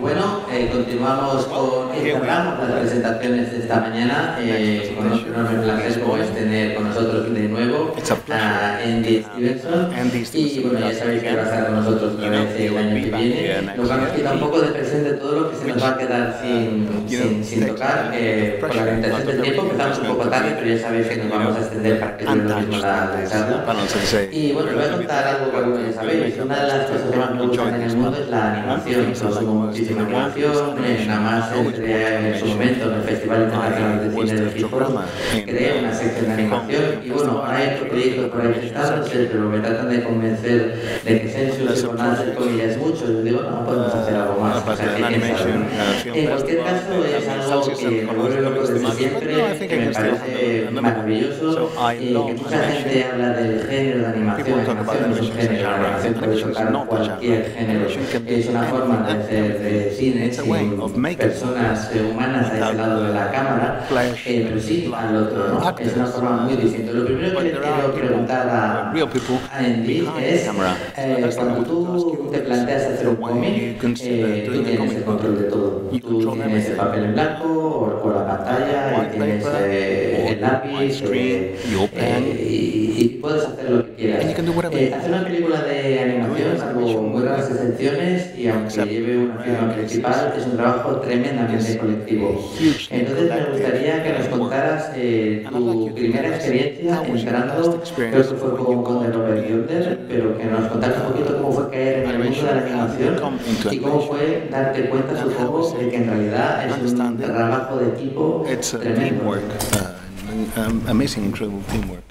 Bueno, continuamos con Instagram, las presentaciones de esta mañana. Con un enorme placer como es tener con nosotros de nuevo a Andy Stevenson. Y bueno, ya sabéis que va a estar con nosotros otra vez el año que viene. Lo que nos quita un poco de presente todo lo que se nos va a quedar sin tocar por la limitación del tiempo. Empezamos un poco tarde, pero ya sabéis que nos vamos a extender para que dure lo mismo la charla. Y bueno, os voy a contar algo que algunos ya sabéis. Una de las cosas que más me gustan en el mundo es la animación. Consumo muchísima animación, nada más en su momento en el Festival Internacional de Cine de Gijón creé una sección de animación y bueno, hay otros proyectos por ahí testados, pero me tratan de convencer de que Sensus y con nada de comillas es mucho. Yo digo, no, podemos hacer algo más. O sea, en cualquier caso es algo que me vuelve loco desde siempre, que me parece maravilloso, que mucha gente habla del género de animación. La animación no es un género, la animación puede tocar cualquier género, es una forma de hacer cine sin personas humanas a ese lado de la cámara, pero sí al otro, ¿no? Es una forma muy distinta. Lo primero que le quiero preguntar a Andy es, cuando tú te planteas hacer un cómic, tú tienes el control de todo. Tú tienes el papel en blanco o la pantalla, y tienes el lápiz, y puedes hacer lo que quieras. Hacer una película de animación, salvo muy raras excepciones, y aunque lleve una firma principal, es un trabajo tremendamente colectivo. Entonces me gustaría que nos contaras tu primera experiencia entrando, creo que fue con The Robert Yonder, pero que nos contaras un poquito cómo fue caer en el mundo de la animación y cómo fue darte cuenta, supongo, de que en realidad es un trabajo de equipo tremendo. Amazing, incredible teamwork.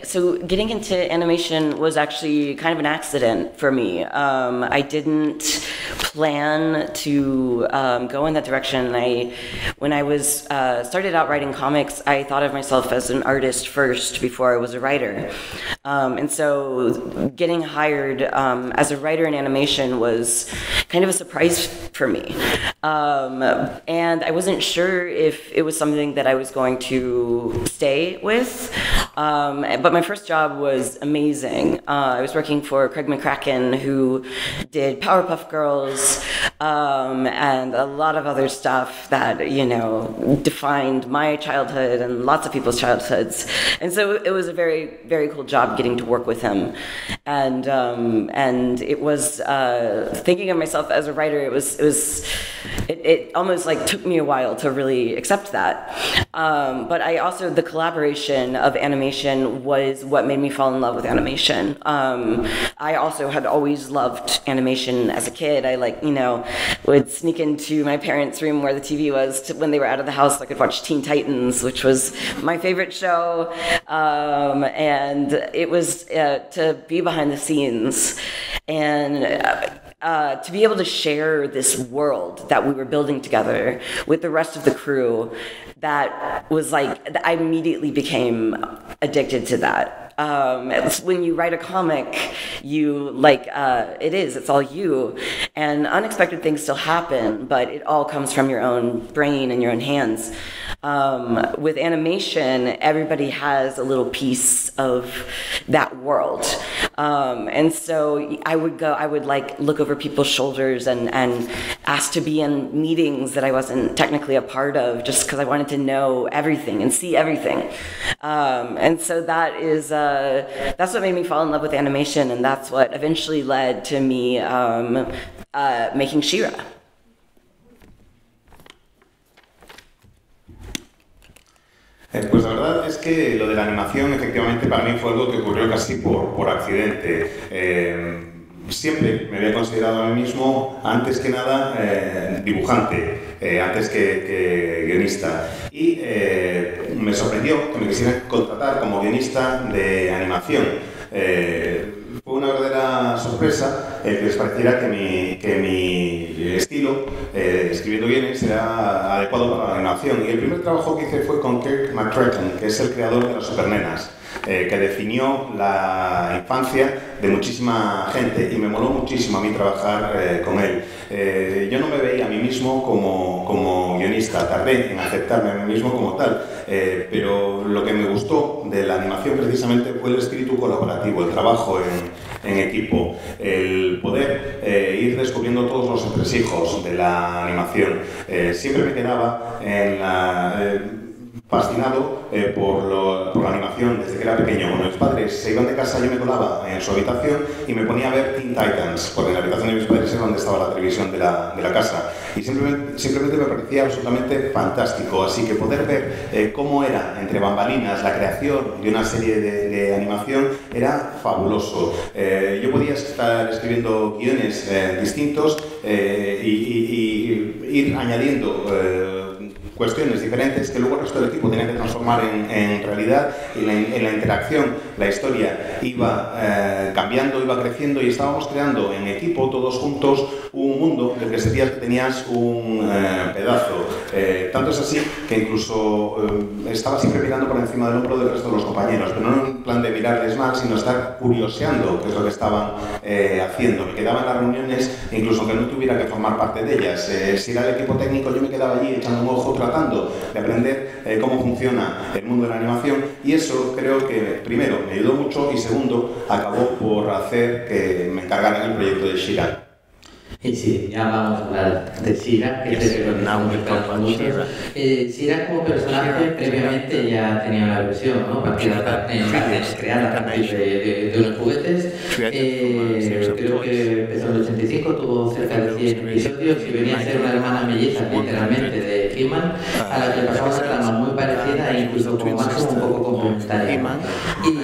So getting into animation was actually kind of an accident for me. I didn't plan to go in that direction. When I was started out writing comics, I thought of myself as an artist first before I was a writer. And so getting hired as a writer in animation was kind of a surprise for me. And I wasn't sure if it was something that I was going to stay with. But my first job was amazing. I was working for Craig McCracken, who did Powerpuff Girls and a lot of other stuff that, you know, defined my childhood and lots of people's childhoods. And so it was a very, very cool job getting to work with him. And it was thinking of myself as a writer. It almost like took me a while to really accept that. But I also, the collaboration of animation was what made me fall in love with animation. I also had always loved animation as a kid. I would sneak into my parents' room where the TV was when they were out of the house. I could watch Teen Titans, which was my favorite show. And it was to be behind the scenes and to be able to share this world that we were building together with the rest of the crew, that was like, I immediately became addicted to that. When you write a comic, it's all you, and unexpected things still happen, but it all comes from your own brain and your own hands. With animation, everybody has a little piece of that world. And so I would look over people's shoulders and ask to be in meetings that I wasn't technically a part of, just because I wanted to know everything and see everything. And so that's what made me fall in love with animation, and that's what eventually led to me making She-Ra. Pues la verdad es que lo de la animación efectivamente para mí fue algo que ocurrió casi por accidente. Siempre me había considerado a mí mismo, antes que nada, dibujante, antes que guionista. Y me sorprendió que me quisieran contratar como guionista de animación. Fue una verdadera sorpresa que les pareciera que mi estilo, escribiendo guiones, era adecuado para la animación. Y el primer trabajo que hice fue con Kirk McCracken, que es el creador de las Supernenas. que definió la infancia de muchísima gente y me moló muchísimo a mí trabajar con él. Yo no me veía a mí mismo como guionista, tardé en aceptarme a mí mismo como tal, pero lo que me gustó de la animación precisamente fue el espíritu colaborativo, el trabajo en equipo, el poder ir descubriendo todos los entresijos de la animación. Siempre me quedaba fascinado por la animación desde que era pequeño. Cuando mis padres se iban de casa, yo me colaba en su habitación y me ponía a ver Teen Titans, porque en la habitación de mis padres era donde estaba la televisión de la casa. Y simplemente me parecía absolutamente fantástico. Así que poder ver cómo era, entre bambalinas, la creación de una serie de animación era fabuloso. Yo podía estar escribiendo guiones distintos y ir añadiendo cuestiones diferentes que luego el resto del equipo tenía que transformar en realidad, y en la interacción la historia iba cambiando, iba creciendo y estábamos creando en equipo todos juntos un mundo del que sentías que tenías un pedazo. Tanto es así que incluso estaba siempre mirando por encima del hombro del resto de los compañeros, pero no en plan de mirarles mal, sino estar curioseando qué es lo que estaban haciendo. Me quedaba en las reuniones, incluso aunque no tuviera que formar parte de ellas. Si era el equipo técnico, yo me quedaba allí echando un ojo, tratando de aprender cómo funciona el mundo de la animación, y eso creo que primero me ayudó mucho y segundo acabó por hacer que me encargaran el proyecto de She-Ra. Y sí, ya vamos a hablar de She-Ra, que es el que estamos esperando muchos. She-Ra como personaje previamente ya tenía una versión, ¿no? Creada a partir de unos juguetes. Creo que empezó en el 85, tuvo cerca de 100 episodios y venía a ser una hermana melliza, literalmente, de He-Man, a la que le pasaba una trama muy parecida e incluso como máximo un poco complementaria.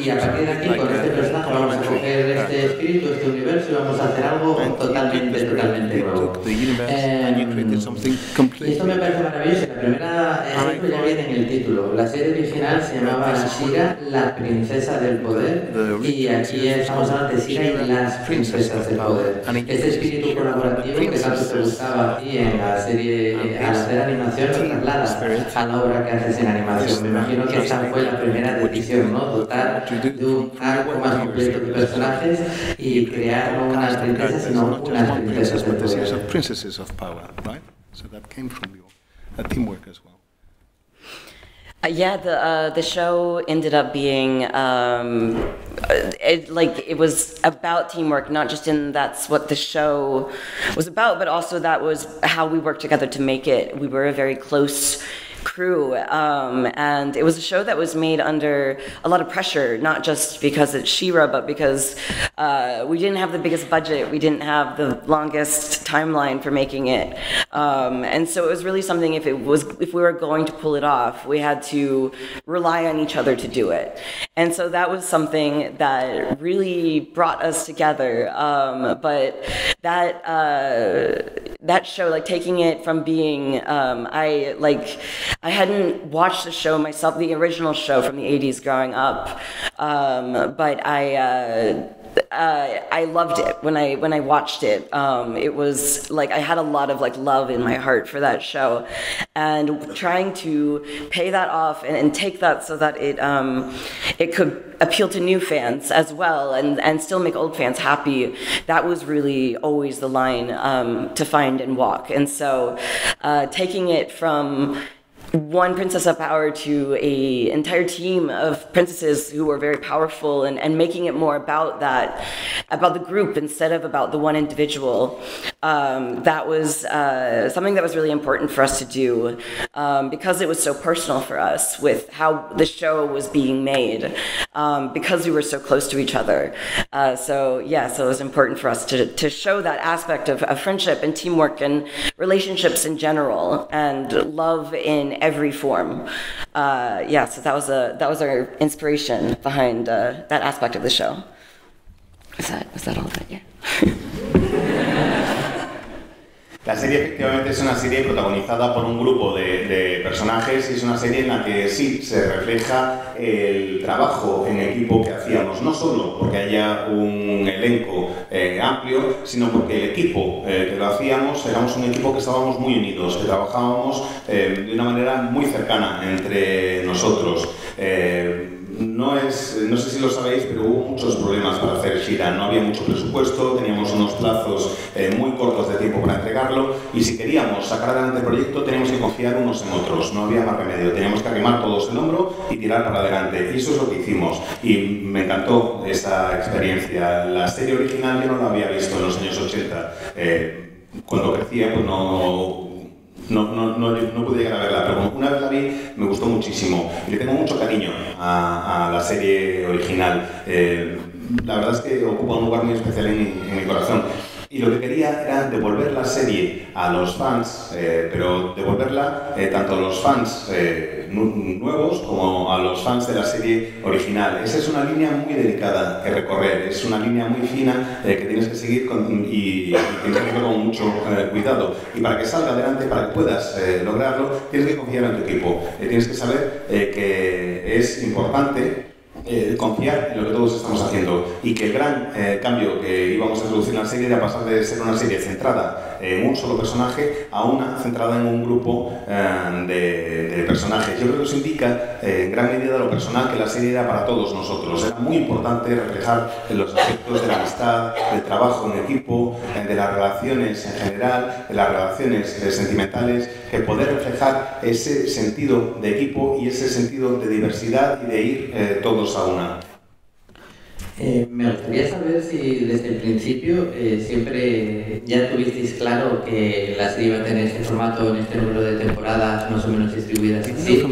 Y a partir de aquí, con este personaje, vamos a coger este espíritu, este universo, y vamos a hacer algo totalmente nuevo. Y esto me parece maravilloso. La primera ejemplo ya viene en el título. La serie original se llamaba She-Ra, la princesa del poder, y aquí estamos hablando de She-Ra y las princesas del poder. Este espíritu colaborativo que tanto te gustaba a ti en la serie, al hacer animación, lo traslada a la obra que haces en animación. Me imagino que esa fue la primera decisión, ¿no? Dotar de un arco más completo de personajes y crear no unas princesas, sino unas princesas. Fantasies of princesses of power, right? So that came from your teamwork as well. Yeah, the show ended up being it was about teamwork, not just in that's what the show was about, but also that was how we worked together to make it. We were a very close crew, and it was a show that was made under a lot of pressure, not just because it's She-Ra, but because we didn't have the biggest budget, we didn't have the longest timeline for making it, and so it was really something, if we were going to pull it off, we had to rely on each other to do it. And so that was something that really brought us together, but that show, like taking it from being, I hadn't watched the show myself, the original show from the 80s growing up, but I loved it when I watched it. It was like I had a lot of love in my heart for that show, and trying to pay that off and take that so that it could appeal to new fans as well, and still make old fans happy. That was really always the line to find and walk. And so taking it from one princess of power to an entire team of princesses who were very powerful, and making it more about the group instead of about the one individual. That was something that was really important for us to do, because it was so personal for us with how the show was being made, because we were so close to each other. So it was important for us to show that aspect of friendship and teamwork and relationships in general, and love in every form. So that was our inspiration behind that aspect of the show. Was that all of it? Yeah. La serie efectivamente es una serie protagonizada por un grupo de personajes, y es una serie en la que sí se refleja el trabajo en equipo que hacíamos, no solo porque haya un elenco amplio, sino porque el equipo que lo hacíamos éramos un equipo que estábamos muy unidos, que trabajábamos de una manera muy cercana entre nosotros. no sé si lo sabéis, pero hubo muchos problemas para hacer She-Ra. No había mucho presupuesto, teníamos unos plazos muy cortos de tiempo para entregarlo, y si queríamos sacar adelante el proyecto teníamos que confiar unos en otros, no había más remedio, teníamos que arrimar todos el hombro y tirar para adelante, y eso es lo que hicimos, y me encantó esa experiencia. La serie original yo no la había visto en los años 80, cuando crecía pues no pude llegar a verla, pero una vez la vi me gustó muchísimo y le tengo mucho cariño a la serie original. La verdad es que ocupa un lugar muy especial en mi corazón. Y lo que quería era devolver la serie a los fans, pero devolverla tanto a los fans nuevos como a los fans de la serie original. Esa es una línea muy delicada que recorrer, es una línea muy fina que tienes que seguir y tienes que hacerlo con mucho cuidado. Y para que salga adelante, para que puedas lograrlo, tienes que confiar en tu equipo. Tienes que saber que es importante confiar en lo que todos estamos haciendo, y que el gran cambio que íbamos a introducir en la serie era pasar de ser una serie centrada en un solo personaje a una centrada en un grupo de personajes. Yo creo que eso indica en gran medida lo personal que la serie era para todos nosotros. Era muy importante reflejar los aspectos de la amistad, del trabajo en equipo, de las relaciones en general, de las relaciones sentimentales, que poder reflejar ese sentido de equipo y ese sentido de diversidad y de ir todos a una. Me gustaría saber si desde el principio siempre ya tuvisteis claro que la serie iba a tener este formato en este número de temporadas más o menos distribuidas así.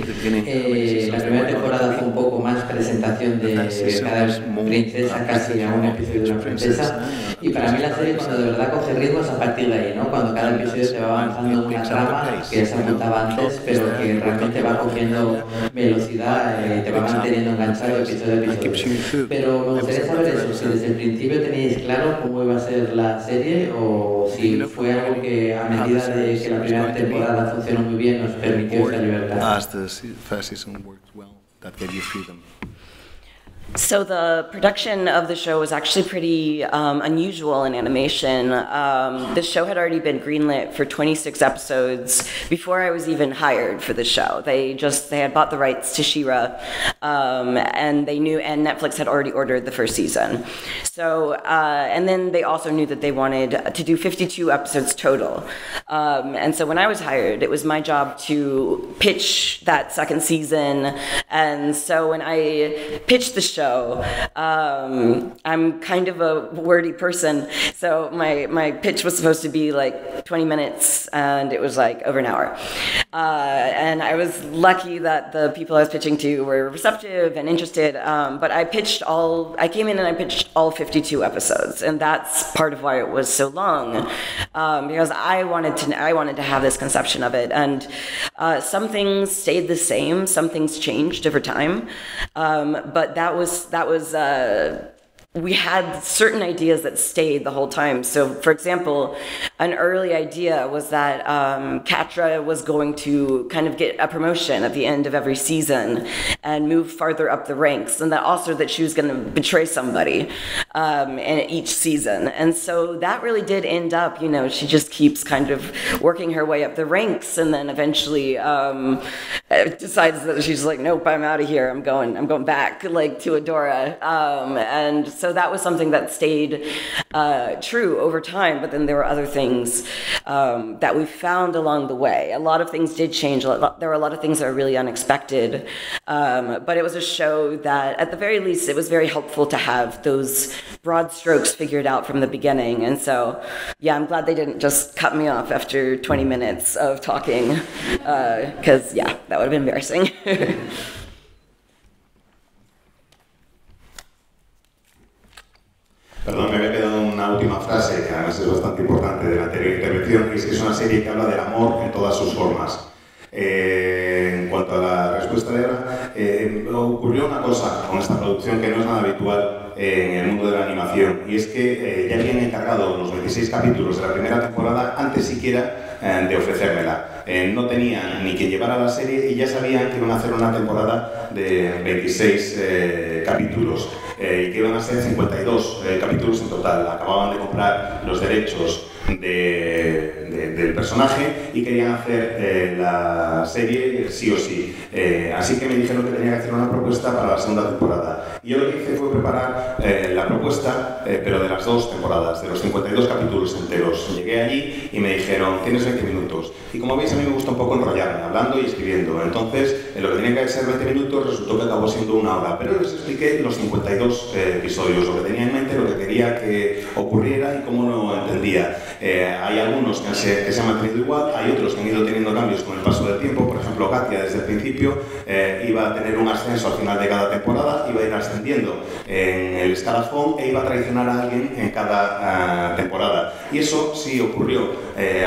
La primera temporada fue un poco más presentación de cada princesa, casi a un episodio de una princesa, y para mí la serie cuando de verdad coge ritmo es a partir de ahí, ¿no? Cuando cada episodio te va avanzando una trama que se apuntaba antes, pero que realmente va cogiendo velocidad, te va manteniendo enganchado episodio a episodio. Pero me gustaría saber eso, si desde el principio teníais claro cómo iba a ser la serie, o si fue algo que a medida de que la primera temporada funcionó muy bien os permitió esa libertad. So the production of the show was actually pretty unusual in animation. The show had already been greenlit for 26 episodes before I was even hired for the show. They had bought the rights to She-Ra, and they knew, and Netflix had already ordered the first season. So, and then they also knew that they wanted to do 52 episodes total. And so when I was hired, it was my job to pitch that second season. And so when I pitched the show, I'm kind of a wordy person, so my pitch was supposed to be like 20 minutes, and it was like over an hour. And I was lucky that the people I was pitching to were receptive and interested, but I came in and I pitched all 52 episodes, and that's part of why it was so long, because I wanted to have this conception of it, and some things stayed the same, some things changed over time, but that was we had certain ideas that stayed the whole time. So, for example, an early idea was that Catra was going to kind of get a promotion at the end of every season and move farther up the ranks, and that also that she was going to betray somebody in each season. And so that really did end up, she just keeps kind of working her way up the ranks, and then eventually decides that she's like, nope, I'm out of here. I'm going back like to Adora, and so that was something that stayed true over time, but then there were other things that we found along the way. A lot of things did change. There were a lot of things that were really unexpected, but it was a show that, at the very least, it was very helpful to have those broad strokes figured out from the beginning. And so, yeah, I'm glad they didn't just cut me off after 20 minutes of talking, because, yeah, that would have been embarrassing. Perdón, me había quedado una última frase, que además es bastante importante, de la anterior intervención, y es que es una serie que habla del amor en todas sus formas. En cuanto a la respuesta de Eva, ocurrió una cosa con esta producción que no es nada habitual en el mundo de la animación, y es que ya habían encargado los 26 capítulos de la primera temporada antes siquiera de ofrecérmela. No tenían ni que llevar a la serie y ya sabían que iban a hacer una temporada de 26 capítulos y que iban a ser 52 capítulos en total. Acababan de comprar los derechos del personaje y querían hacer la serie sí o sí. Así que me dijeron que tenía que hacer una propuesta para la segunda temporada. Y yo lo que hice fue preparar la propuesta, pero de las 2 temporadas, de los 52 capítulos enteros. Llegué allí y me dijeron, tienes 20 minutos. Y como veis, a mí me gusta un poco enrollarme, hablando y escribiendo. Entonces, lo que tenía que ser 20 minutos resultó que acabó siendo 1 hora. Pero les expliqué los 52 episodios, lo que tenía en mente, lo que quería que ocurriera y cómo lo entendía. Hay algunos que se han mantenido igual, hay otros que han ido teniendo cambios con el paso del tiempo. Por ejemplo, Katia desde el principio iba a tener un ascenso al final de cada temporada, iba a ir ascendiendo en el escalafón e iba a traicionar a alguien en cada temporada. Y eso sí ocurrió,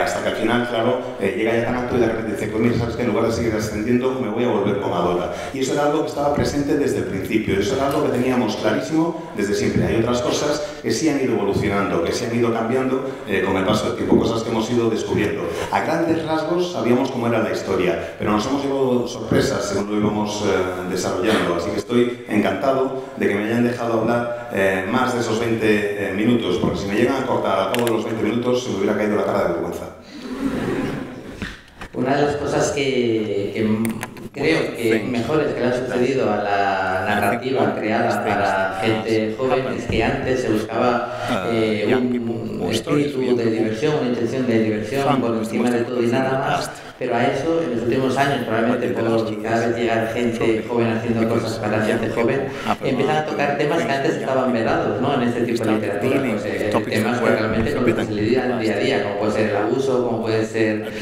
hasta que al final, claro, llega ya tan alto y de repente dice, pues mira, sabes que en lugar de seguir ascendiendo me voy a volver con Adora. Y eso era algo que estaba presente desde el principio, eso era algo que teníamos clarísimo desde siempre. Hay otras cosas que sí han ido evolucionando, que sí han ido cambiando con el paso del tiempo, cosas que hemos ido descubriendo. A grandes rasgos sabíamos cómo era la historia, pero nos hemos llevado sorpresas según lo íbamos desarrollando, así que estoy encantado de que me hayan dejado hablar más de esos 20 minutos, porque si me llegan a cortar a todos los 20 minutos se me hubiera caído la cara de vergüenza. Una de las cosas que creo que mejores que le ha sucedido a la narrativa creada para gente joven es que antes se buscaba un espíritu de diversión, una intención de diversión por encima de todo y nada más, pero a eso en los últimos años, probablemente por cada vez llegar gente joven haciendo cosas para gente joven, empiezan a tocar temas que antes estaban vedados, ¿no? En este tipo de literatura, pues, temas que realmente con los que se le lidian día a día, como puede ser el abuso, como puede ser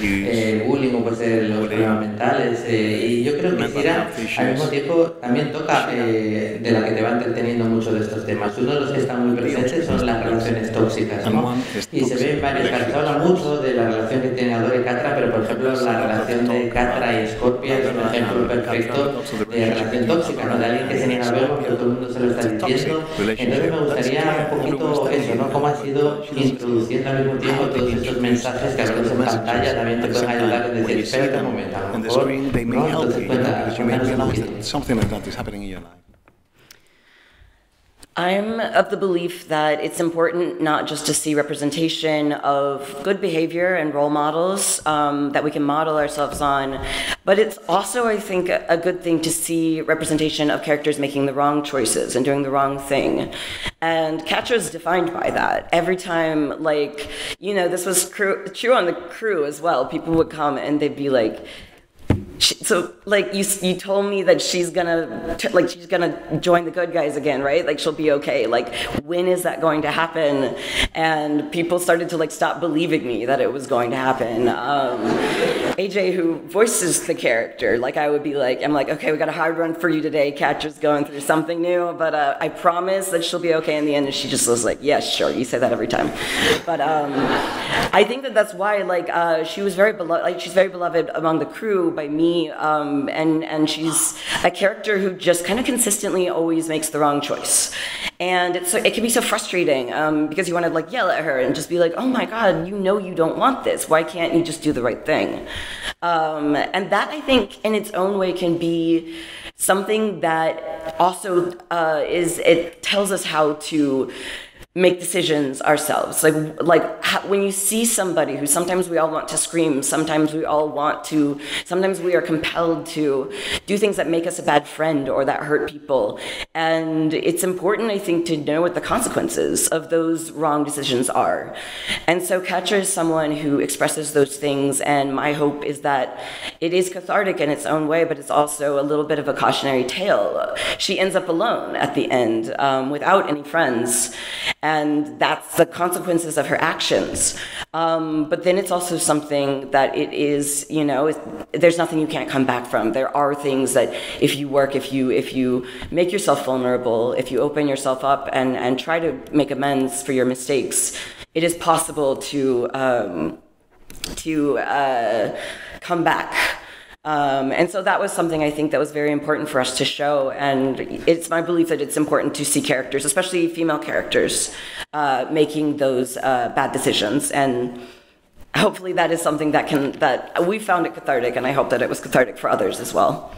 bullying, como puede ser los problemas mentales, y yo creo que Sira al mismo tiempo también toca de la que te va entreteniendo mucho de estos temas. Uno de los que están muy presentes son las relaciones tóxicas, ¿no? Y se ve en varios casos. Se habla mucho de la relación que tiene Adora y Catra, pero por ejemplo la relación de Catra y Scorpia es un ejemplo perfecto de relación tóxica, ¿no? De alguien que se niega a verlo porque todo el mundo se lo está diciendo. Entonces me gustaría un poquito eso, ¿no? Cómo ha sido introduciendo al mismo tiempo todos estos mensajes que a veces en pantalla también te pueden ayudar a decir, espérate un momento, a lo mejor, ¿no? Entonces cuéntanos un poquito. Something like that is happening in your life. I'm of the belief that it's important not just to see representation of good behavior and role models that we can model ourselves on, but it's also, I think, a good thing to see representation of characters making the wrong choices and doing the wrong thing. And Catra is defined by that. Every time, like, you know, this was true on the crew as well. People would come and they'd be like, so, like, you told me that she's gonna join the good guys again, right? Like, she'll be okay. Like, when is that going to happen? And people started to, like, stop believing me that it was going to happen. AJ, who voices the character, like, I would be like, I'm like, okay, we got a hard run for you today. Catra's going through something new, but I promise that she'll be okay in the end. And she just was like, yeah, sure, you say that every time. But I think that that's why, like, she was very beloved. Like, she's very beloved among the crew by me. And she's a character who just kind of consistently always makes the wrong choice. And it can be so frustrating because you want to, like, yell at her and just be like, oh my God, you know you don't want this. Why can't you just do the right thing? And that, I think, in its own way can be something that also it tells us how to make decisions ourselves. Like when you see somebody who sometimes we all want to scream, sometimes we are compelled to do things that make us a bad friend or that hurt people. And it's important, I think, to know what the consequences of those wrong decisions are. And so Catra is someone who expresses those things, and my hope is that it is cathartic in its own way, but it's also a little bit of a cautionary tale. She ends up alone at the end, without any friends. And that's the consequences of her actions. But then it's also something that it is, you know, there's nothing you can't come back from. There are things that if you work, if you make yourself vulnerable, if you open yourself up and try to make amends for your mistakes, it is possible to come back. And so that was something I think that was very important for us to show, and it's my belief that it's important to see characters, especially female characters, making those bad decisions, and hopefully that is something that we found it cathartic, and I hope that it was cathartic for others as well.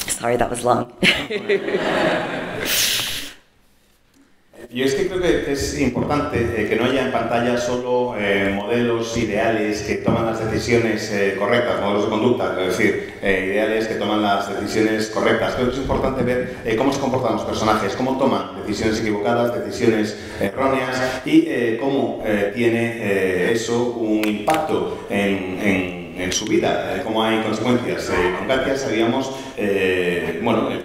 Sorry, that was long. Yo es que creo que es importante que no haya en pantalla solo modelos ideales que toman las decisiones correctas, modelos de conducta, es decir, ideales que toman las decisiones correctas. Creo que es importante ver cómo se comportan los personajes, cómo toman decisiones equivocadas, decisiones erróneas y cómo tiene eso un impacto en su vida, cómo hay consecuencias. Con Katia sabíamos,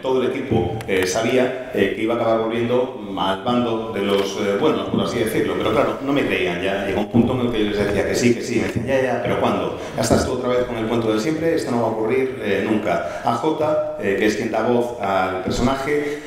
todo el equipo sabía que iba a acabar volviendo al bando de los buenos, por así decirlo, pero claro, no me creían. Ya llegó un punto en el que yo les decía que sí, me decían ya, pero ¿cuándo? Ya estás tú otra vez con el cuento de siempre, esto no va a ocurrir nunca. AJ, que es quien da voz al personaje,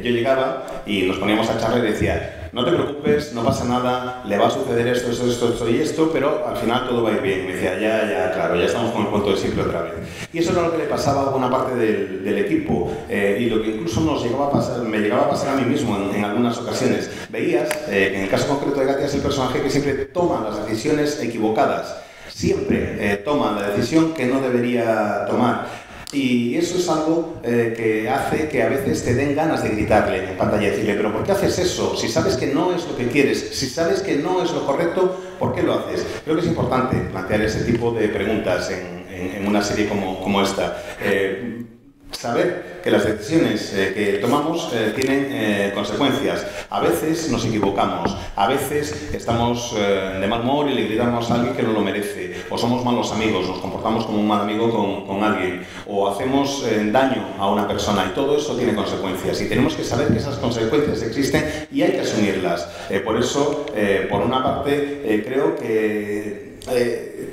yo llegaba y nos poníamos a charlar y decía: no te preocupes, no pasa nada, le va a suceder esto y esto, pero al final todo va a ir bien. Me decía, claro, ya estamos con el cuento de siempre otra vez. Y eso era lo que le pasaba a buena parte del equipo, y lo que incluso me llegaba a pasar a mí mismo en algunas ocasiones. Veías que en el caso concreto de Katia es el personaje que siempre toma las decisiones equivocadas, siempre toma la decisión que no debería tomar. Y eso es algo que hace que a veces te den ganas de gritarle en pantalla y decirle: ¿pero por qué haces eso? Si sabes que no es lo que quieres, si sabes que no es lo correcto, ¿por qué lo haces? Creo que es importante plantear ese tipo de preguntas en una serie como esta. Saber que las decisiones que tomamos tienen consecuencias. A veces nos equivocamos, a veces estamos de mal humor y le gritamos a alguien que no lo merece, o somos malos amigos, nos comportamos como un mal amigo con alguien, o hacemos daño a una persona, y todo eso tiene consecuencias y tenemos que saber que esas consecuencias existen y hay que asumirlas. Por eso, por una parte, creo que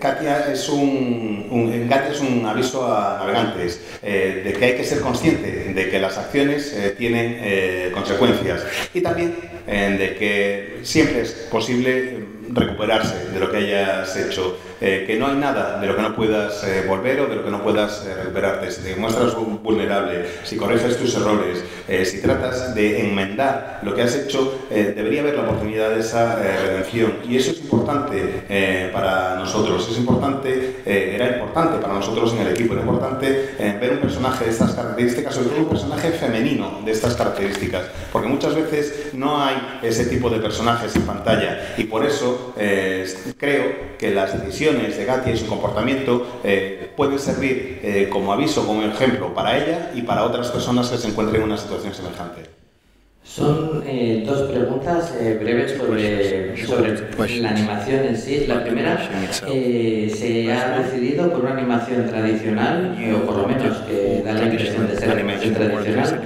Katia es un aviso a navegantes de que hay que ser consciente de que las acciones tienen consecuencias, y también de que siempre es posible recuperarse de lo que hayas hecho, que no hay nada de lo que no puedas volver o de lo que no puedas recuperarte. Si te muestras vulnerable, si corriges tus errores, si tratas de enmendar lo que has hecho, debería haber la oportunidad de esa redención, y eso es importante para nosotros. Es importante, era importante para nosotros en el equipo, era importante ver un personaje de estas características, sobre todo un personaje femenino de estas características, porque muchas veces no hay ese tipo de personajes en pantalla, y por eso creo que las decisiones de Katia y su comportamiento pueden servir como aviso, como ejemplo para ella y para otras personas que se encuentren en una situación semejante. Son dos preguntas breves sobre la animación en sí. La primera, ¿se ha decidido por una animación tradicional, o por lo menos que da la impresión de ser animación tradicional,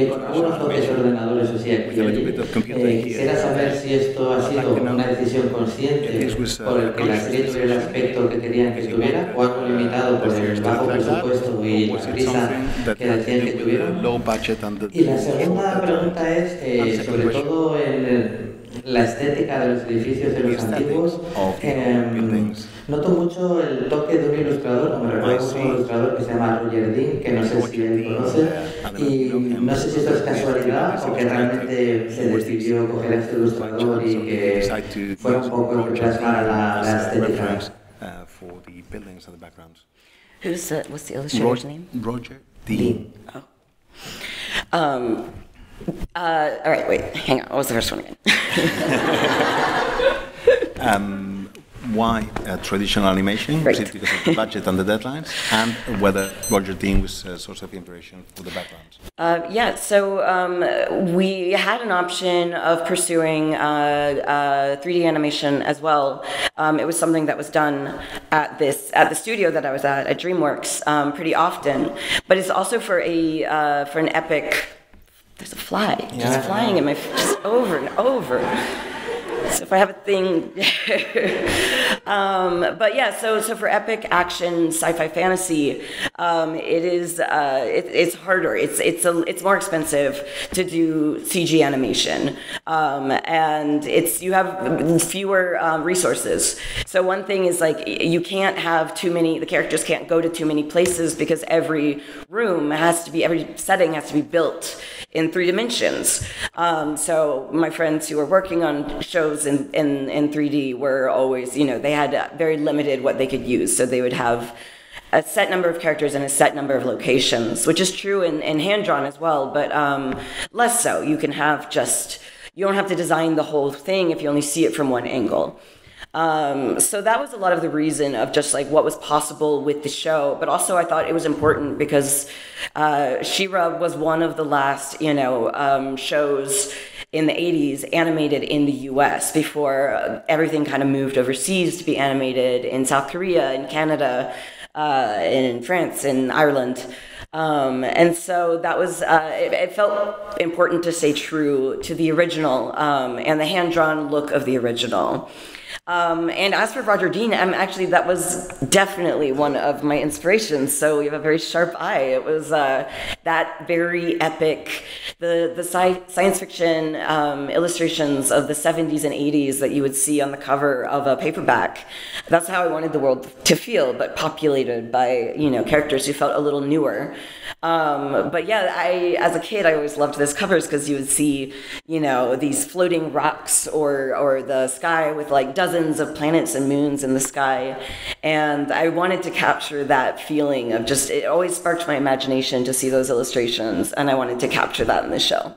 con algunos toques de ordenadores o sí aquí y allí? Quisiera saber si esto ha sido una decisión consciente por el que la serie tuviera el aspecto que querían que tuviera, o algo limitado por el bajo presupuesto y la prisa que decían que tuvieron. Y la segunda pregunta es, sobre todo en la estética de los edificios de los antiguos, noto mucho el toque de un ilustrador, o me recuerdo mucho un ilustrador que se llama Roger Dean, que no sé si él conoce, y no sé si esto es casualidad o que realmente se decidió coger a este ilustrador y que fuera un poco el que plasmara la estética. What's the illustrator's name? Roger Dean. Oh. All right, wait, hang on. What was the first one again? Why traditional animation? Right. Was it because of the budget and the deadlines, and whether Roger Dean was a source of inspiration for the backgrounds? We had an option of pursuing 3D animation as well. It was something that was done at the studio that I was at DreamWorks, pretty often. But it's also for an epic. There's a fly just flying in my face, just over and over. So if I have a thing, but yeah, so for epic action, sci-fi, fantasy, it's harder. It's more expensive to do CG animation, and you have fewer resources. So one thing is like you can't have too many. The characters can't go to too many places because every setting has to be built in 3 dimensions. So my friends who were working on shows in 3D were always, they had very limited what they could use. So they would have a set number of characters and a set number of locations, which is true in hand-drawn as well, but less so. You can have just you don't have to design the whole thing if you only see it from one angle. So that was a lot of the reason of just like what was possible with the show, but also I thought it was important because She-Ra was one of the last, shows in the 80s animated in the US before everything kind of moved overseas to be animated in South Korea, in Canada, in France, in Ireland. And so that was, it felt important to stay true to the original and the hand-drawn look of the original. And as for Roger Dean, that was definitely one of my inspirations. So you have a very sharp eye. It was that very epic, the science fiction illustrations of the 70s and 80s that you would see on the cover of a paperback. That's how I wanted the world to feel, but populated by, characters who felt a little newer. But yeah, as a kid, I always loved those covers because you would see, these floating rocks or the sky with like dozens of planets and moons in the sky. And I wanted to capture that feeling of just, it always sparked my imagination to see those illustrations. And I wanted to capture that in the show.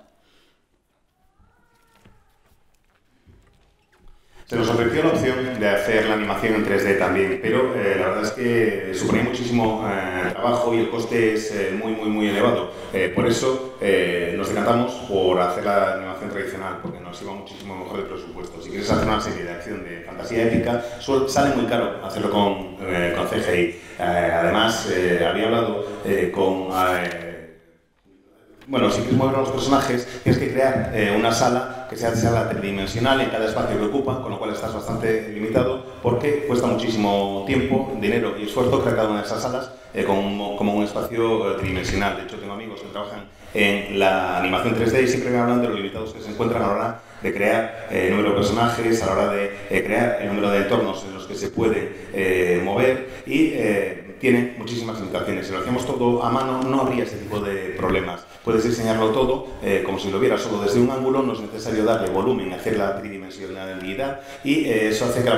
Se nos ofreció la opción de hacer la animación en 3D también, pero la verdad es que suponía muchísimo trabajo y el coste es muy elevado. Por eso nos decantamos por hacer la animación tradicional, porque nos iba muchísimo mejor el presupuesto. Si quieres hacer una serie de acción de fantasía épica, sale muy caro hacerlo con CGI. Además, había hablado con... si quieres mover a los personajes, tienes que crear una sala que sea sala tridimensional en cada espacio que ocupa, con lo cual estás bastante limitado, porque cuesta muchísimo tiempo, dinero y esfuerzo crear cada una de esas salas como un espacio tridimensional. De hecho, tengo amigos que trabajan en la animación 3D y siempre me hablan de lo limitados que se encuentran a la hora de crear el número de personajes, a la hora de crear el número de entornos en los que se puede mover y tiene muchísimas limitaciones. Si lo hacíamos todo a mano no habría ese tipo de problemas. Puedes diseñarlo todo como si lo vieras solo desde un ángulo, no es necesario darle volumen, hacer la tridimensionalidad y eso hace que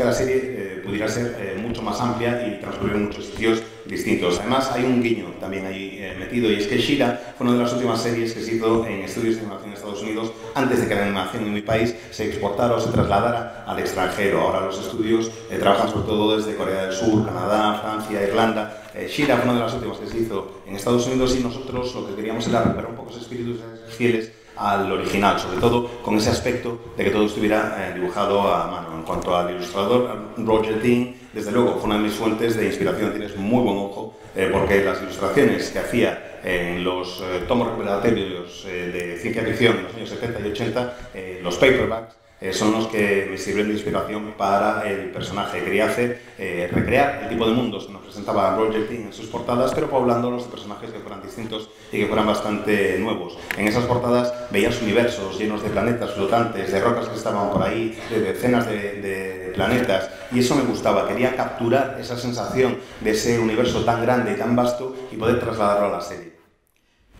la serie pudiera ser mucho más amplia y transcurrir en muchos sitios distintos. Además hay un guiño también ahí metido y es que She-Ra fue una de las últimas series que se hizo en estudios de animación en Estados Unidos antes de que la animación en mi país se exportara o se trasladara al extranjero. Ahora los estudios trabajan sobre todo desde Corea del Sur, Canadá, Francia, Irlanda. She-Ra fue una de las últimas que se hizo en Estados Unidos y nosotros lo que queríamos era recuperar un poco esos espíritus fieles al original, sobre todo con ese aspecto de que todo estuviera dibujado a mano. En cuanto al ilustrador, Roger Dean, desde luego fue una de mis fuentes de inspiración, tienes muy buen ojo, porque las ilustraciones que hacía en los tomos recopilatorios de ciencia ficción en los años 70 y 80, los paperbacks, son los que me sirven de inspiración para el personaje. Quería recrear el tipo de mundos que nos presentaba Roger Dean en sus portadas, pero poblándolos de personajes que fueran distintos y que fueran bastante nuevos. En esas portadas veías universos llenos de planetas flotantes, de rocas que estaban por ahí, de decenas de planetas, y eso me gustaba. Quería capturar esa sensación de ese universo tan grande y tan vasto y poder trasladarlo a la serie.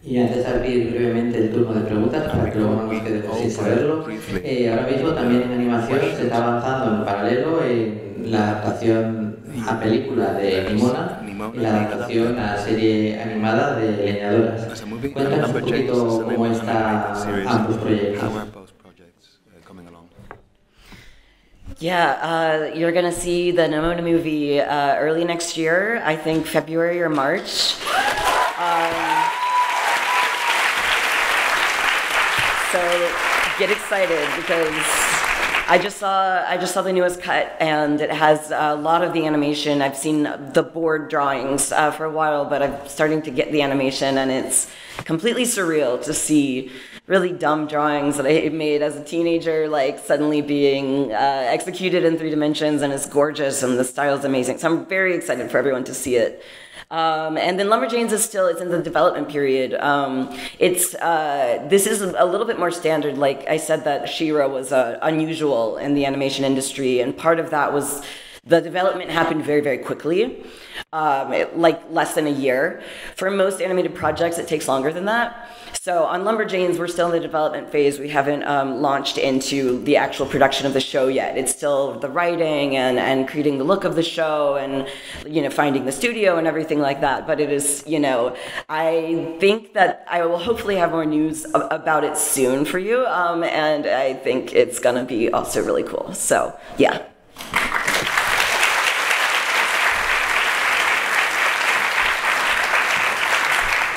Y antes de abrir brevemente el turno de preguntas, para que luego no nos quedemos sin saberlo, ahora mismo también en animación se está avanzando en paralelo en la adaptación a película de Nimona y la adaptación a serie animada de Leñadoras. Cuéntanos un poquito cómo están ambos proyectos. Yeah, you're going to see the Nimona movie early next year, I think February or March. So get excited because I just saw the newest cut and it has a lot of the animation. I've seen the board drawings for a while, but I'm starting to get the animation and it's completely surreal to see really dumb drawings that I made as a teenager like suddenly being executed in 3 dimensions, and it's gorgeous and the style is amazing. So I'm very excited for everyone to see it. And then Lumberjanes it's in the development period. This is a little bit more standard. Like I said that She-Ra was unusual in the animation industry, and part of that was the development happened very, very quickly, like less than a year. For most animated projects, it takes longer than that. So on Lumberjanes, we're still in the development phase. We haven't launched into the actual production of the show yet. It's still the writing and creating the look of the show and, finding the studio and everything like that. But it is, I think that I will hopefully have more news about it soon for you. And I think it's going to be also really cool. So, yeah.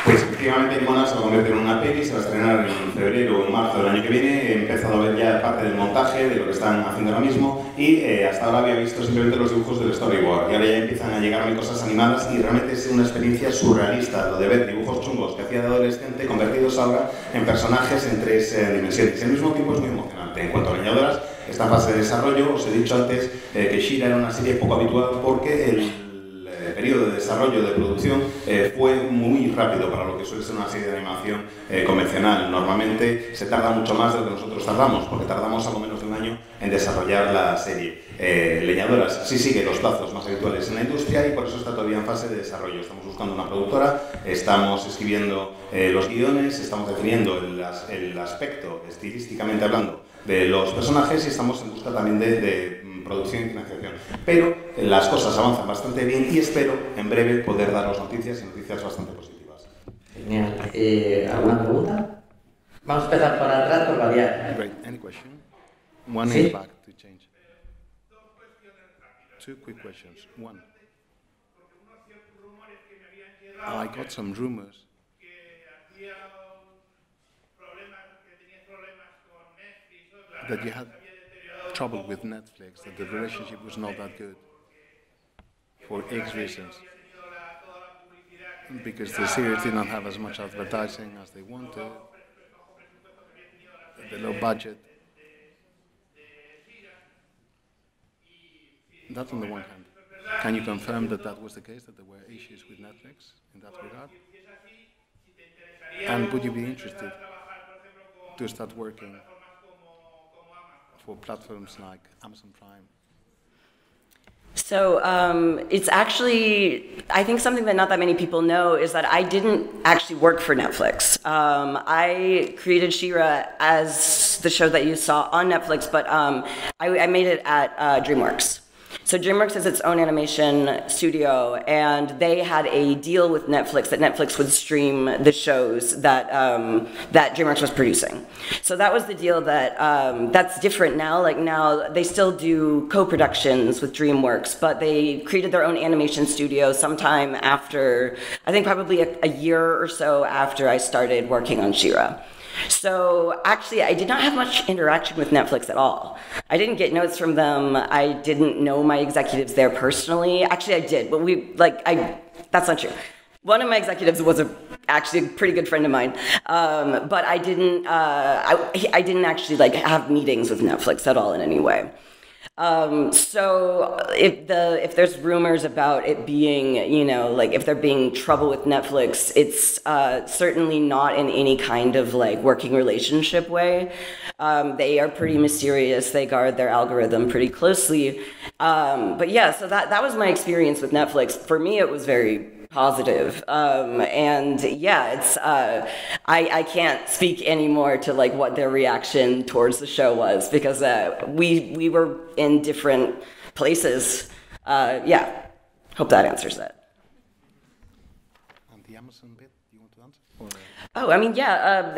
Pues efectivamente Mona se va a convertir en una peli, se va a estrenar en febrero o en marzo del año que viene. He empezado a ver ya parte del montaje, de lo que están haciendo ahora mismo, y hasta ahora había visto simplemente los dibujos del storyboard, y ahora ya empiezan a llegarme cosas animadas y realmente es una experiencia surrealista lo de ver dibujos chungos que hacía de adolescente convertidos ahora en personajes en 3 dimensiones. Y al mismo tiempo es muy emocionante. En cuanto a leñadoras, esta fase de desarrollo, os he dicho antes que She-Ra era una serie poco habitual porque el periodo de desarrollo de producción fue muy rápido para lo que suele ser una serie de animación convencional. Normalmente se tarda mucho más de lo que nosotros tardamos, porque tardamos algo menos de un año en desarrollar la serie. Leñadoras sí sigue los plazos más habituales en la industria y por eso está todavía en fase de desarrollo. Estamos buscando una productora, estamos escribiendo los guiones, estamos definiendo el aspecto, estilísticamente hablando, de los personajes y estamos en busca también de producción y financiación. Pero las cosas avanzan bastante bien y espero en breve poder daros noticias y noticias bastante positivas. Genial. ¿Alguna pregunta? Vamos a empezar por atrás por variar. Great. Any question? One Sí. in the back to change. 2 quick questions. One. I got some rumors that you had trouble with Netflix, that the relationship was not that good for X reasons. Because the series did not have as much advertising as they wanted, the low budget. That on the one hand. Can you confirm that that was the case, that there were issues with Netflix in that regard? And would you be interested to start working for platforms like Amazon Prime? So it's actually, I think something that not that many people know is that I didn't actually work for Netflix. I created She-Ra as the show that you saw on Netflix, but I made it at DreamWorks. So DreamWorks is its own animation studio, and they had a deal with Netflix that Netflix would stream the shows that that DreamWorks was producing. So that was the deal that that's different now. Like now, they still do co-productions with DreamWorks, but they created their own animation studio sometime after, I think probably a year or so after I started working on She-Ra. So actually, I did not have much interaction with Netflix at all. I didn't get notes from them. I didn't know my executives there personally. Actually, I did, but that's not true. One of my executives was actually a pretty good friend of mine, but I didn't actually have meetings with Netflix at all in any way. So if there's rumors about it being, if there being trouble with Netflix, it's certainly not in any kind of working relationship way. They are pretty mysterious. They guard their algorithm pretty closely. But yeah, so that was my experience with Netflix. For me, it was very positive. And yeah, it's I can't speak anymore to what their reaction towards the show was, because we were in different places. Yeah, hope that answers that. And the Amazon bit, you want to answer? Or, Oh, I mean, yeah.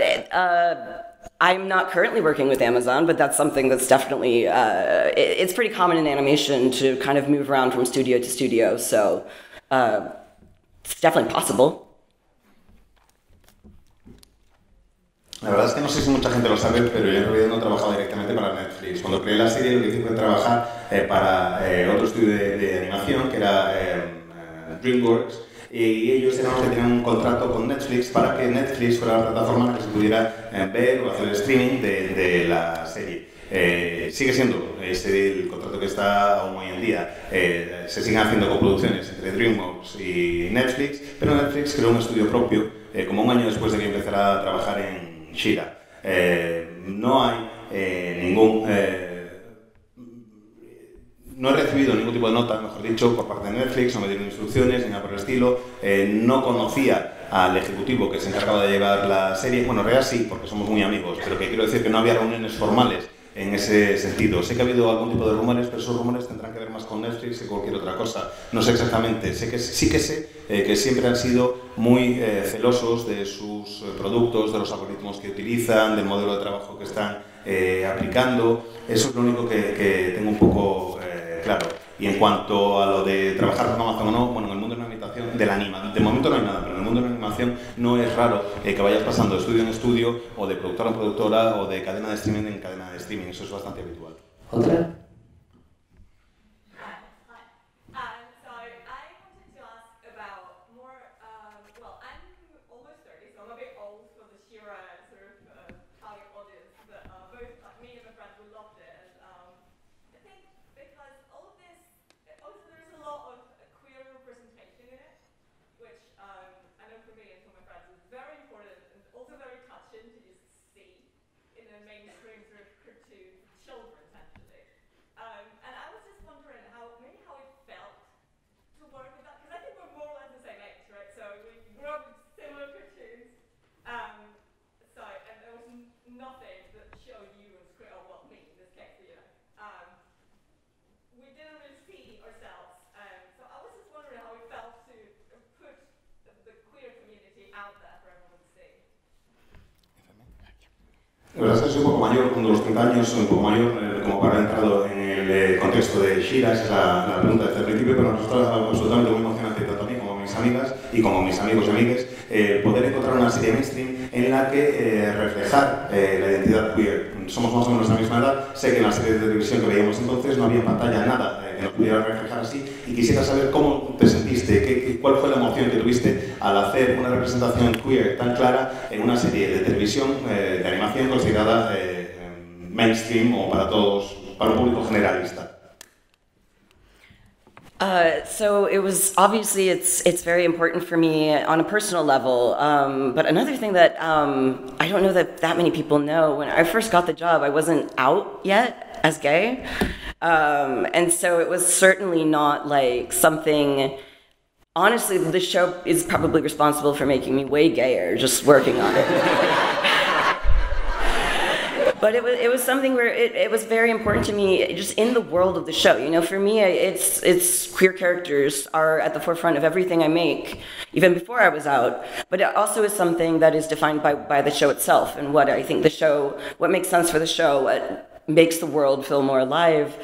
I'm not currently working with Amazon, but that's something that's definitely, it's pretty common in animation to kind of move around from studio to studio, so it's definitely possible. La verdad es que no sé si mucha gente lo sabe, pero yo en realidad no trabajaba directamente para Netflix. Cuando creé la serie lo que hice fue trabajar para otro estudio de animación, que era DreamWorks, y ellos eran los que tenían un contrato con Netflix para que Netflix fuera la plataforma en la que se pudiera ver o hacer el streaming de la serie. Sigue siendo el contrato que está aún hoy en día. Se siguen haciendo coproducciones entre DreamWorks y Netflix, pero Netflix creó un estudio propio como un año después de que empezara a trabajar en She-Ra. no he recibido ningún tipo de nota, mejor dicho, por parte de Netflix, no me dieron instrucciones ni nada por el estilo, no conocía al ejecutivo que se encargaba de llevar la serie, bueno, en realidad sí, porque somos muy amigos, pero que quiero decir que no había reuniones formales en ese sentido. Sé que ha habido algún tipo de rumores, pero esos rumores tendrán que ver más con Netflix que cualquier otra cosa. No sé exactamente, sí que sé que siempre han sido muy celosos de sus productos, de los algoritmos que utilizan, del modelo de trabajo que están aplicando. Eso es lo único que tengo un poco claro. Y en cuanto a lo de trabajar con Amazon o no, bueno, en el mundo de la animación, de momento no hay nada, pero en el mundo de la animación no es raro que vayas pasando de estudio en estudio, o de productora en productora, o de cadena de streaming en cadena de streaming. Eso es bastante habitual. ¿Otra? La verdad es que soy un poco mayor, con los 30 años, soy un poco mayor, como para haber entrado en el contexto de She-Ra, esa es la pregunta desde el principio, pero nos resulta absolutamente muy emocionante tanto a mí como a mis amigas y como a mis amigos y amigues poder encontrar una serie mainstream en la que reflejar la identidad queer. Somos más o menos de la misma edad, sé que en la serie de televisión que veíamos entonces no había en pantalla nada que nos pudiera reflejar así, y quisiera saber cómo te sentiste, cuál fue la emoción que tuviste al hacer una representación queer tan clara en una serie de televisión, de animación considerada mainstream o para todos, para un público generalista. So it was obviously it's very important for me on a personal level. But another thing that I don't know that many people know, when I first got the job, I wasn't out yet as gay, and so it was certainly not like something. Honestly, the show is probably responsible for making me way gayer just working on it. But it was something where it was very important to me, just in the world of the show. You know, for me, it's queer characters are at the forefront of everything I make, even before I was out. But it also is something that is defined by the show itself, and what I think what makes sense for the show, what makes the world feel more alive.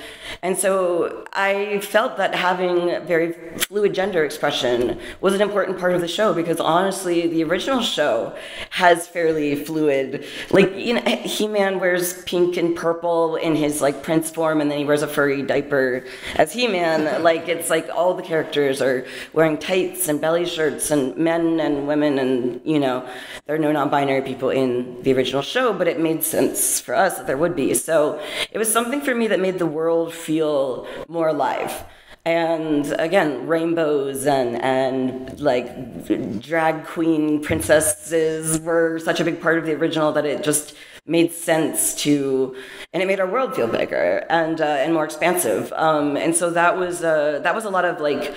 And so I felt that having very fluid gender expression was an important part of the show, because honestly, the original show has fairly fluid, like, you know, He-Man wears pink and purple in his like Prince form, and then he wears a furry diaper as He-Man. Like, it's like all the characters are wearing tights and belly shirts, and men and women, and, you know, there are no non-binary people in the original show, but it made sense for us that there would be. So it was something for me that made the world feel more alive. And again, rainbows and like drag queen princesses were such a big part of the original that it just made sense to, and it made our world feel bigger and more expansive. And so that was a lot of like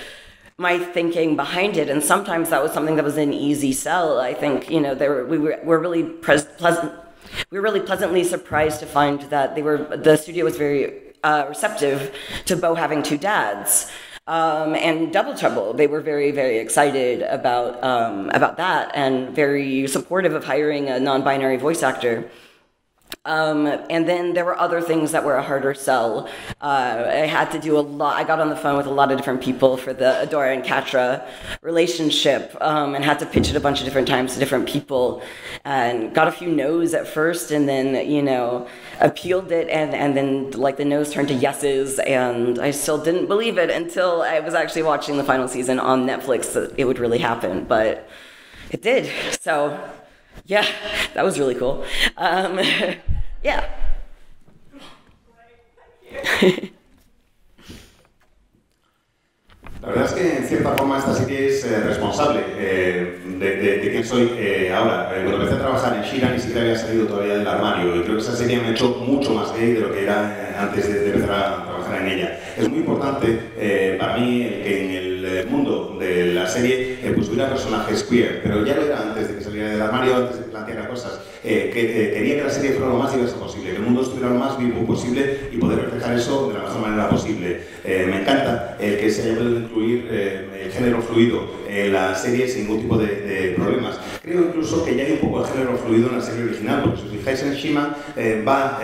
my thinking behind it, and sometimes that was something that was an easy sell. I think, you know, we were really pleasantly surprised to find that the studio was very receptive to Bo having two dads. And Double Trouble, they were very, very excited about that, and very supportive of hiring a non-binary voice actor. And then there were other things that were a harder sell. I had to do I got on the phone with a lot of different people for the Adora and Katra relationship, and had to pitch it a bunch of different times to different people, and got a few no's at first, and then, you know, appealed it, and then like the no's turned to yeses, and I still didn't believe it until I was actually watching the final season on Netflix that it would really happen, but it did. So yeah, that was really cool. Yeah. La verdad es que en cierta forma esta serie es responsable de quién soy ahora. Cuando empecé a trabajar en She-Ra ni siquiera había salido todavía del armario y creo que esa serie me ha hecho mucho más gay de lo que era antes de empezar a trabajar en ella. Es muy importante para mí que en el mundo de la serie pues hubiera personajes queer, pero ya lo era antes de que saliera del armario, antes de que planteara cosas. Quería que la serie fuera lo más diversa posible, que el mundo estuviera lo más vivo posible y poder reflejar eso de la mejor manera posible. Me encanta el que se haya podido incluir el género fluido en la serie sin ningún tipo de problemas. Creo incluso que ya hay un poco de género fluido en la serie original, porque si os fijáis en She-Man va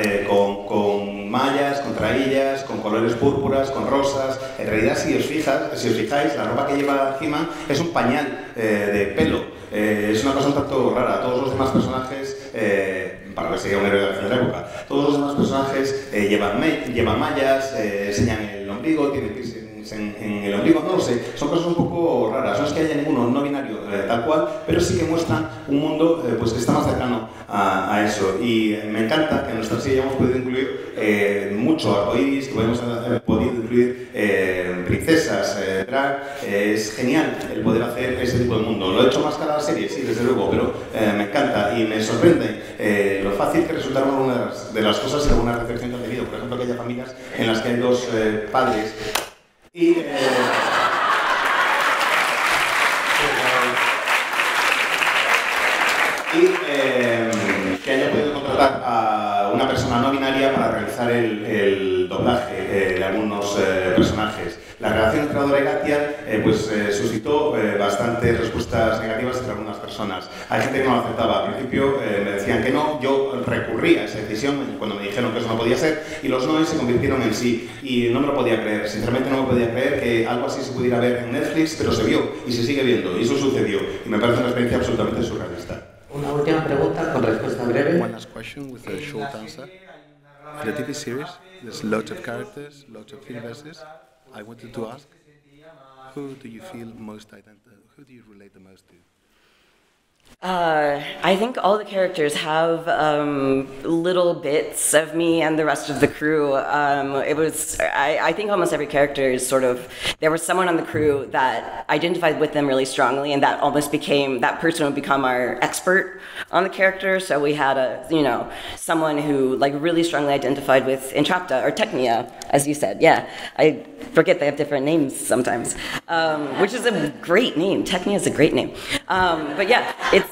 con mallas, con traillas, con colores púrpuras, con rosas. En realidad, si os fijáis, la ropa que lleva He-Man es un pañal de pelo. Es una cosa un tanto rara. Todos los demás personajes, para que sería un héroe de la época, todos los demás personajes llevan mallas, enseñan el ombligo, tienen piercings en el ombligo, no lo sé, son cosas un poco raras. No es que haya ninguno no binario tal cual, pero sí que muestran un mundo pues, que está más cercano a eso. Y me encanta que en nuestra serie hayamos podido incluir mucho arcoíris, que hayamos podido incluir princesas, drag. Es genial el poder hacer ese tipo de mundo. ¿Lo he hecho más cara la serie? Sí, desde luego, pero me encanta y me sorprende lo fácil que resultaron algunas de las cosas y alguna recepción que han tenido. Por ejemplo, que haya familias en las que hay dos padres y que haya podido contratar a una persona no binaria para realizar el doblaje de algunos personajes. La relación entre Adora y Gatia suscitó bastantes respuestas negativas entre algunas personas. Hay gente que no lo aceptaba. Al principio me decían que no, yo recurrí a esa decisión cuando me dijeron que eso no podía ser y los noes se convirtieron en sí y no me lo podía creer. Sinceramente no me podía creer que algo así se pudiera ver en Netflix, pero se vio y se sigue viendo y eso sucedió y me parece una experiencia absolutamente surrealista. Una última pregunta con respuesta breve. One last question with a short answer. For the TV series, there's lots of characters, lots of universes. I wanted to ask, who do you feel most who do you relate the most to? I think all the characters have little bits of me and the rest of the crew. I think almost every character is sort of, there was someone on the crew that identified with them really strongly and that almost became, that person would become our expert on the character. So we had someone who like really strongly identified with Entrapta or Technia, as you said. Yeah, I forget they have different names sometimes, which is a great name. Technia is a great name. But yeah, it's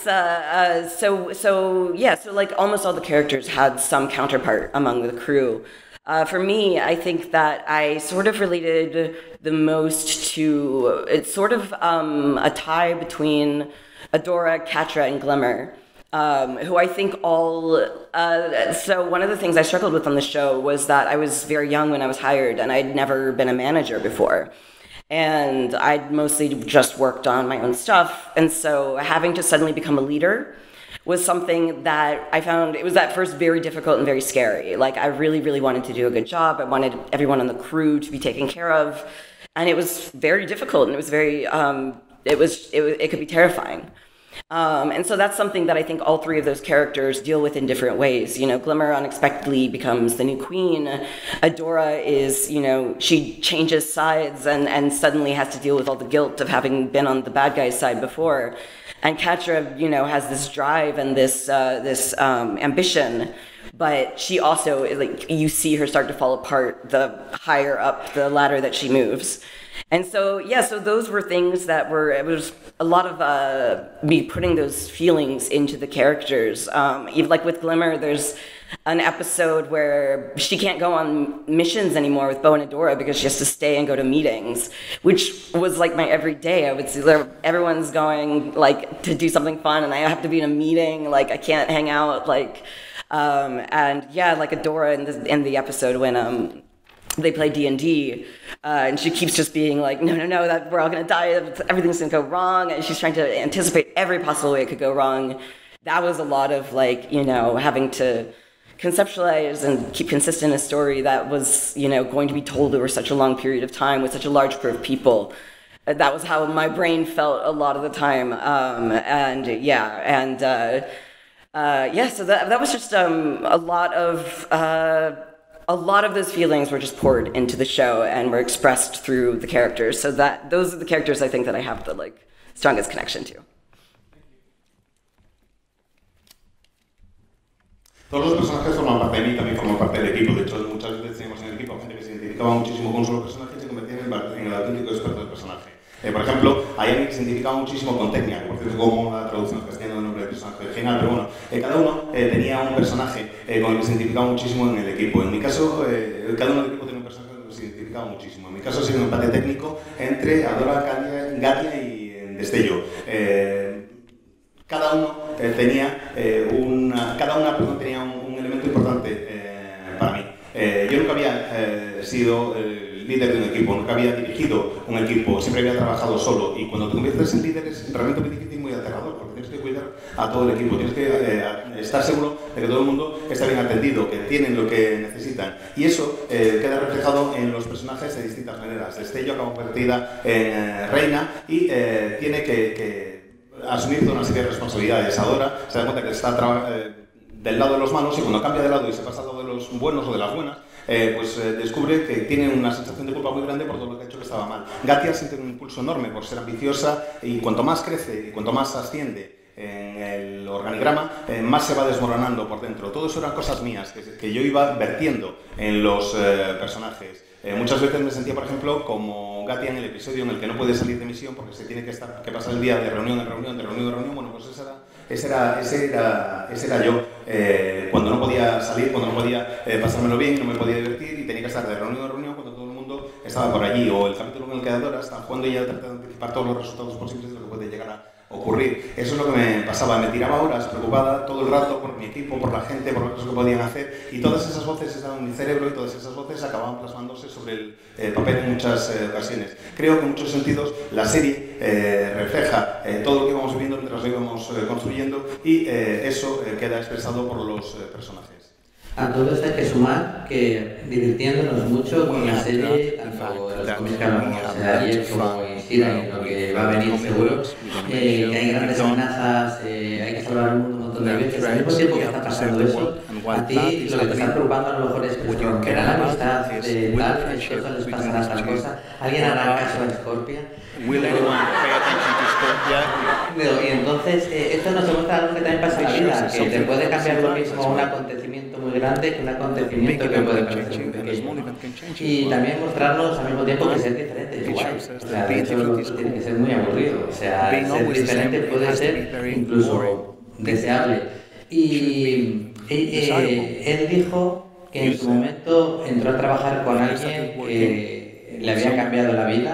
so like almost all the characters had some counterpart among the crew. For me, I think that I sort of related the most to, it's sort of a tie between Adora, Catra, and Glimmer. Who I think all, so one of the things I struggled with on the show was that I was very young when I was hired and I'd never been a manager before. And I'd mostly just worked on my own stuff. And so having to suddenly become a leader was something that I found, it was at first very difficult and very scary. Like I really, really wanted to do a good job. I wanted everyone on the crew to be taken care of. And it was very difficult and it was very, it could be terrifying. And so that's something that I think all three of those characters deal with in different ways. Glimmer unexpectedly becomes the new queen. Adora is, she changes sides and suddenly has to deal with all the guilt of having been on the bad guy's side before. And Catra, has this drive and this ambition, but she also, you see her start to fall apart the higher up the ladder that she moves. And so, so those were things that it was a lot of me putting those feelings into the characters. Even like with Glimmer, there's an episode where she can't go on missions anymore with Bo and Adora because she has to stay and go to meetings, which was like my everyday. I would see everyone's going to do something fun and I have to be in a meeting, I can't hang out, and yeah, like Adora in the episode when they play D&D, and she keeps just being like, no, that we're all gonna die, everything's gonna go wrong, and she's trying to anticipate every possible way it could go wrong. That was a lot of having to conceptualize and keep consistent a story that was, going to be told over such a long period of time with such a large group of people. That was how my brain felt a lot of the time, so that was just a a lot of those feelings were just poured into the show and were expressed through the characters. So those are the characters I think that I have the strongest connection to. Todos los personajes forman parte de mí, también forman parte del equipo. De hecho, muchas veces teníamos en el equipo gente que se identificaba muchísimo con un solo personaje y se convertía en el auténtico experto del personaje. Por ejemplo, hay alguien que se identificaba muchísimo con Tecnia, que por cierto es como la traducción castellana del nombre del personaje original, pero bueno, cada uno tenía un personaje con el que se identificaba muchísimo en el equipo. En mi caso, cada uno del equipo tenía un personaje con el que se identificaba muchísimo. En mi caso ha sido un empate técnico entre Adora, Gatia y Destello. Cada uno tenía tenía un elemento importante para mí. Yo nunca había sido líder de un equipo, nunca había dirigido un equipo, siempre había trabajado solo, y cuando te conviertes en líder es realmente muy difícil y muy aterrador, porque tienes que cuidar a todo el equipo, tienes que estar seguro de que todo el mundo está bien atendido, que tienen lo que necesitan, y eso queda reflejado en los personajes de distintas maneras. Destello acaba convertida en reina y tiene que asumir toda una serie de responsabilidades. Adora se da cuenta que está del lado de los malos, y cuando cambia de lado y se pasa al lado de los buenos o de las buenas, descubre que tiene una sensación de culpa muy grande por todo lo que ha hecho que estaba mal. Gatia siente un impulso enorme por ser ambiciosa, y cuanto más crece y cuanto más asciende en el organigrama, más se va desmoronando por dentro. Todo eso eran cosas mías que yo iba vertiendo en los personajes. Muchas veces me sentía, por ejemplo, como Gatia en el episodio en el que no puede salir de misión porque se tiene que pasar el día de reunión en reunión, de reunión en reunión. Bueno, pues ese era yo, cuando no podía salir, cuando no podía pasármelo bien, no me podía divertir y tenía que estar de reunión en reunión cuando todo el mundo estaba por allí. O el capítulo en el que Adora está jugando y ella trata de anticipar todos los resultados posibles de lo que puede llegar a ocurrir. Eso es lo que me pasaba, me tiraba horas preocupada todo el rato por mi equipo, por la gente, por las cosas que podían hacer, y todas esas voces estaban en mi cerebro y todas esas voces acababan plasmándose sobre el papel en muchas ocasiones. Creo que en muchos sentidos la serie refleja todo lo que íbamos viviendo mientras lo íbamos construyendo, y eso queda expresado por los personajes. A todo esto hay que sumar que divirtiéndonos mucho con la serie, tanto los cómics que hablamos ayer como Isira y lo que va a venir seguro, que hay grandes amenazas, hay que salvar el mundo un montón de veces. Al mismo tiempo que está pasando eso, a ti lo que te está preocupando a lo mejor es que romperá la amistad de tal, es que eso les pasará tal cosa, alguien hará caso a Scorpia. Y entonces, esto nos demuestra algo que también pasa en la vida, que te puede cambiar lo mismo un acontecimiento muy grande que un acontecimiento que puede parecer muy pequeño. Y también mostrarnos al mismo tiempo que ser diferente es igual. O sea, de hecho, tiene que ser muy aburrido. O sea, ser diferente puede ser incluso deseable. Y él dijo que en su momento entró a trabajar con alguien que le había cambiado la vida,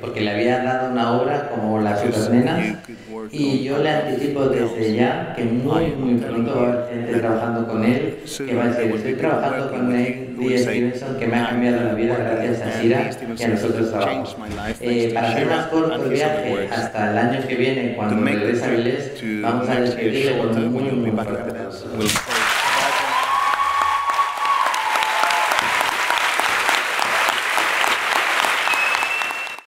porque le había dado una obra como Las Supernenas, y yo le anticipo desde ya que muy pronto va a haber gente trabajando con él que va a decir: estoy trabajando con Nate D. Stevenson, que me ha cambiado la vida gracias a Shira y a nosotros trabajamos. Para hacer más corto el viaje hasta el año que viene, cuando regrese a Vilés, vamos a despedirle con muy fuerte aplauso.